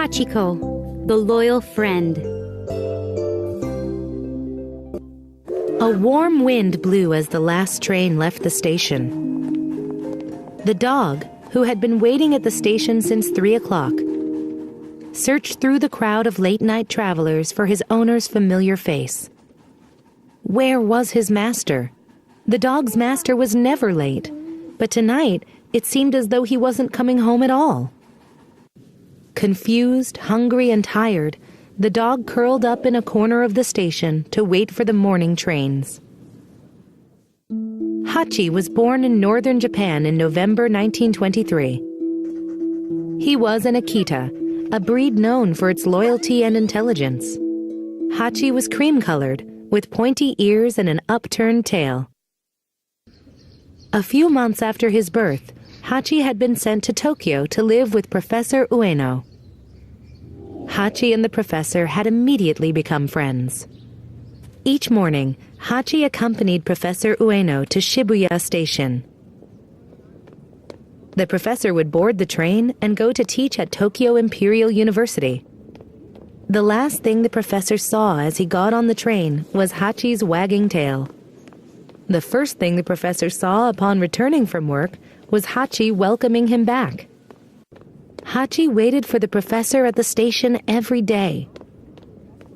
Hachiko, the loyal friend. A warm wind blew as the last train left the station. The dog, who had been waiting at the station since 3 o'clock, searched through the crowd of late-night travelers for his owner's familiar face. Where was his master? The dog's master was never late, but tonight it seemed as though he wasn't coming home at all. Confused, hungry, and tired, the dog curled up in a corner of the station to wait for the morning trains. Hachi was born in northern Japan in November 1923. He was an Akita, a breed known for its loyalty and intelligence. Hachi was cream-colored, with pointy ears and an upturned tail. A few months after his birth, Hachi had been sent to Tokyo to live with Professor Ueno. Hachi and the professor had immediately become friends. Each morning, Hachi accompanied Professor Ueno to Shibuya Station. The professor would board the train and go to teach at Tokyo Imperial University. The last thing the professor saw as he got on the train was Hachi's wagging tail. The first thing the professor saw upon returning from work was Hachi welcoming him back. Hachi waited for the professor at the station every day.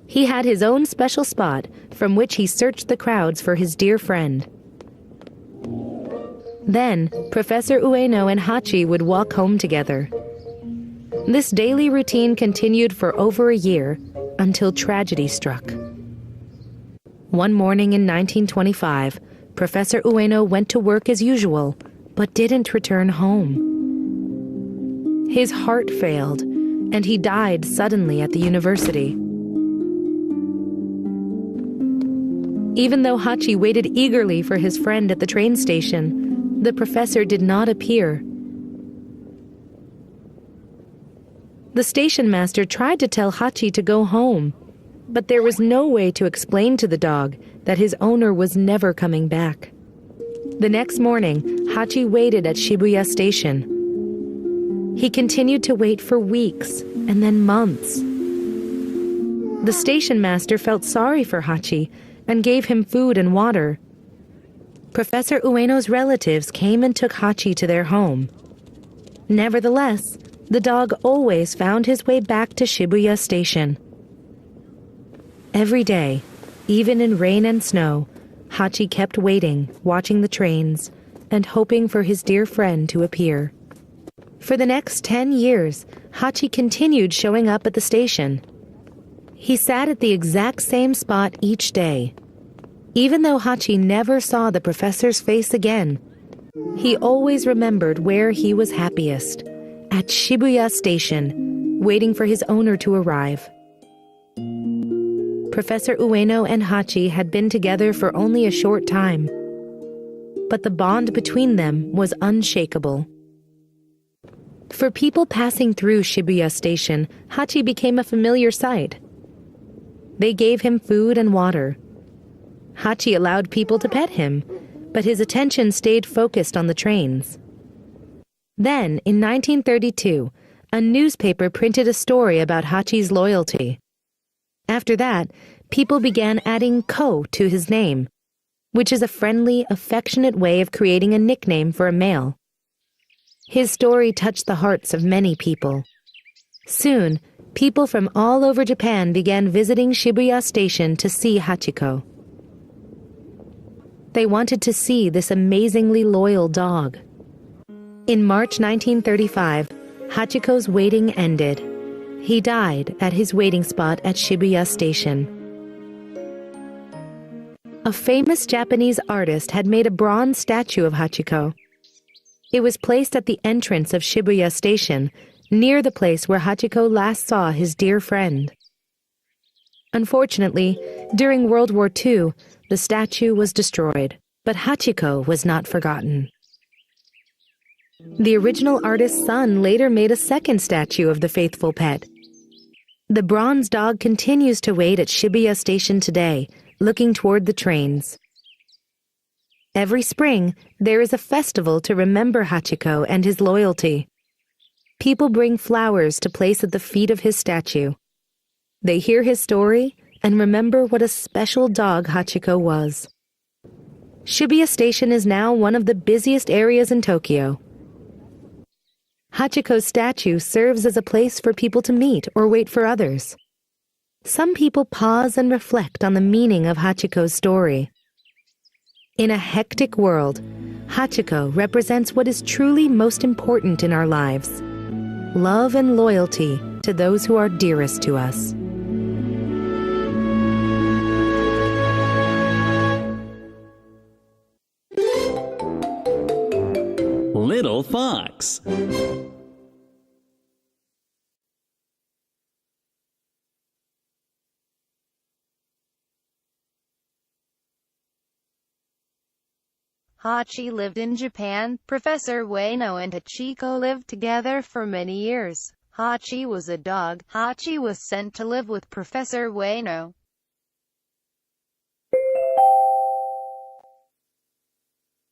He had his own special spot from which he searched the crowds for his dear friend. Then, Professor Ueno and Hachi would walk home together. This daily routine continued for over a year until tragedy struck. One morning in 1925, Professor Ueno went to work as usual, but didn't return home. His heart failed, and he died suddenly at the university. Even though Hachi waited eagerly for his friend at the train station, the professor did not appear. The station master tried to tell Hachi to go home, but there was no way to explain to the dog that his owner was never coming back. The next morning, Hachi waited at Shibuya Station. He continued to wait for weeks and then months. The station master felt sorry for Hachi and gave him food and water. Professor Ueno's relatives came and took Hachi to their home. Nevertheless, the dog always found his way back to Shibuya Station. Every day, even in rain and snow, Hachi kept waiting, watching the trains, and hoping for his dear friend to appear. For the next 10 years, Hachi continued showing up at the station. He sat at the exact same spot each day. Even though Hachi never saw the professor's face again, he always remembered where he was happiest, at Shibuya Station, waiting for his owner to arrive. Professor Ueno and Hachi had been together for only a short time, but the bond between them was unshakable. For people passing through Shibuya Station, Hachi became a familiar sight. They gave him food and water. Hachi allowed people to pet him, but his attention stayed focused on the trains. Then, in 1932, a newspaper printed a story about Hachi's loyalty. After that, people began adding ko to his name, which is a friendly, affectionate way of creating a nickname for a male. His story touched the hearts of many people. Soon, people from all over Japan began visiting Shibuya Station to see Hachiko. They wanted to see this amazingly loyal dog. In March 1935, Hachiko's waiting ended. He died at his waiting spot at Shibuya Station. A famous Japanese artist had made a bronze statue of Hachiko. It was placed at the entrance of Shibuya Station, near the place where Hachiko last saw his dear friend. Unfortunately, during World War II, the statue was destroyed, but Hachiko was not forgotten. The original artist's son later made a second statue of the faithful pet. The bronze dog continues to wait at Shibuya Station today, looking toward the trains. Every spring, there is a festival to remember Hachiko and his loyalty. People bring flowers to place at the feet of his statue. They hear his story and remember what a special dog Hachiko was. Shibuya Station is now one of the busiest areas in Tokyo. Hachiko's statue serves as a place for people to meet or wait for others. Some people pause and reflect on the meaning of Hachiko's story. In a hectic world, Hachiko represents what is truly most important in our lives: love and loyalty to those who are dearest to us. Little Fox. Hachi lived in Japan. Professor Ueno and Hachiko lived together for many years. Hachi was a dog. Hachi was sent to live with Professor Ueno.